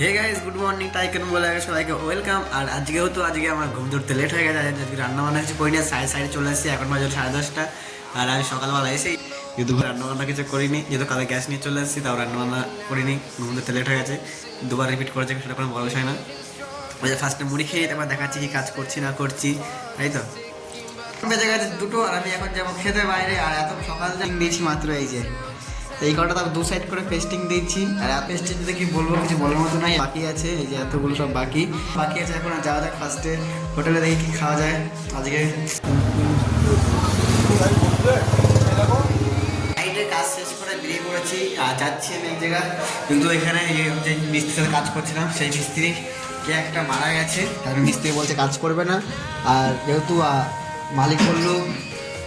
হে guys, good morning. টাইকেন বলে আগে সবাইকে ওয়েলকাম। আর আজকে আমার ঘুম ধরতে লেট হয়ে গেছে। আজকে রান্না বান্না কিছু করি না, সাইডে চলে এসেছি। এখন বাজে 10:30। আর আমি সকালবেলা এসেই যেহেতু রান্না বান্না কিছু করিনি, যেহেতু কালকে গ্যাস নিয়ে চলে এসেছি, তাও রান্না বান্না করিনি। ঘুম ধরতে লেট হয়ে গেছে, দুবার রিপিট করেছে, সেটা কোনো বড় বিষয় না। ওই যে ফার্স্টে মুড়ি খেয়ে তারপর দেখাচ্ছি কি কাজ করছি না করছি, তাই তো। বেজে গেছে 2টো, আর আমি এখন যাবো খেতে বাইরে। আর এত সকাল দিয়েছি মাত্র, এই যে এই কটা তার 2 সাইড করে পেস্টিং দিচ্ছি। আর পেস্টিং দিতে কি বলবো, কিছু বলার মতো নাই। বাকি আছে, এই যে এতগুলো সব বাকি আছে। এখন যাওয়া যাক ফার্স্টে হোটেলে, দেখি কি খাওয়া যায় আজকে। নাইটের কাজ শেষ করে বেরিয়ে পড়েছি আর যাচ্ছি আমি এক জায়গায়। কিন্তু এখানে যে মিস্ত্রির সাথে কাজ করছিলাম, সেই মিস্ত্রি কে একটা মারা গেছে। আর মিস্ত্রি বলছে কাজ করবে না। আর যেহেতু মালিক বললো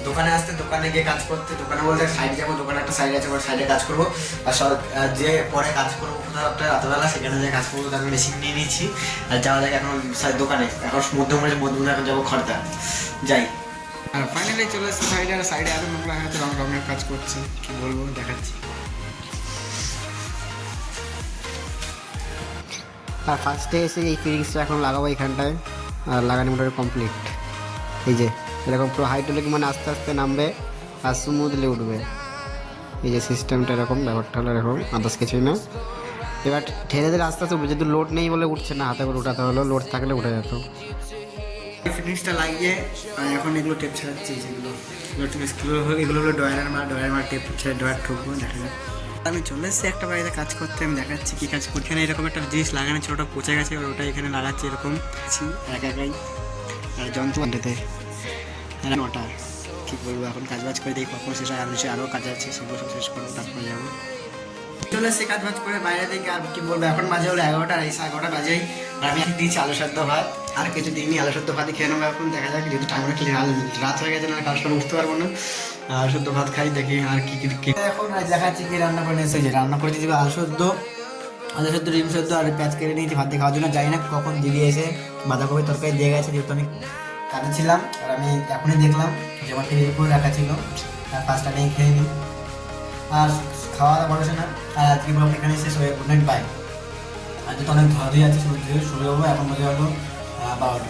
দোকানে আসতে, দোকানে গিয়ে কাজ করতে, দোকানে বলতে সাইডে যাবো, দোকানে একটা সাইড আছে, ওর সাইডে কাজ করবো। আর সব যে পরে কাজ করবো কোথাও রাতবেলা, সেখানে যে কাজ করবো, আমি মেশিন নিয়ে নিচ্ছি। আর যাওয়া যায় এখন দোকানে। এখন মধ্যমে এখন যাবো খড়দা, যাই। আর ফাইনালি চলে এসেছি সাইডে। আর সাইডে আরো নোংরা হয়তো রঙের কাজ করছে, কি বলবো, দেখাচ্ছি। আর ফার্স্টে এসে এই ফিরিংসটা এখন লাগাবো এইখানটায়। আর লাগানো মোটামুটি কমপ্লিট। এই যে এরকম পুরো হাইড্রোলিক, মানে আস্তে আস্তে নামবে আর স্মুথলি উঠবে। এই যে সিস্টেমটা এরকম, ব্যাপারটা হলো এরকম, আদার্স কিছুই না। এবার ঠেলে দিলে আস্তে আস্তে উঠবে। যেহেতু লোড নেই বলে উঠছে না, হাতে করে উঠাতে হলো, লোড থাকলে উঠে যেত। ফিনিশটা লাগিয়ে এখন এগুলো টেপ ছাড়াচ্ছি। এগুলো হলো ডয়ারের মার টেপ ছেড়ে ডয়ার ঠুকবো, দেখা যাক। আমি চলে এসেছি একটা বাড়িতে কাজ করতে, আমি দেখাচ্ছি কী কাজ করছি। এখানে এরকম একটা জিনিস লাগানো ছিল, ওটা পচে গেছে, ওটা এখানে লাগাচ্ছি এরকম একাই। আর যন্ত্রপাতিতে ওটা কী বলবো, এখন কাজবাজ করে দিই, কখন শেষ হয়। আর আরও কাজ আছে, সেগুলো সব শেষ করবো, তারপরে যাবো। চলে এসে কাজবাজ করে বাইরে থেকে। আর কি বলবো, এখন বাজে হলো 11টা, এই 11:30 বাজেই। আর আমি দিয়েছি আলু সেদ্ধ ভাত, আর কিছু দিইনি। আলু সেদ্ধ ভাতই খেয়ে নেবো এখন, দেখা যাক। যেহেতু টাইম রাত হয়ে গেছে না, কাজ করে উঠতে পারবো না। আলু সেদ্ধ ভাত খাই, দেখি আর কি এখন দেখাচ্ছি কি রান্না করে নিয়ে এসেছি। রান্না করেছি আলু সেদ্ধ, ডিম সেদ্ধ, আর পেঁয়াজ কেটে নিয়েছি ভাত দিয়ে খাওয়ার জন্য। যাই না কখন দিদি এসে বাঁধাকপি তরকারি দিয়ে গেছে, যেহেতু আমি কাজে ছিলাম। আর আমি এখনই দেখলাম যে আমার টিভির উপরে রাখা ছিল। আর ফার্স্ট আমি খেয়ে নিই, আর খাওয়া দাওয়া বলেছে না। আর আজকে ব্লগ এখানে শেষ হয়ে, গুড নাইট, বাই। আজকে তো অনেক ধোয়াধুয়ি আছে, শুরু হবো। এখন বাজে হলো 12টা।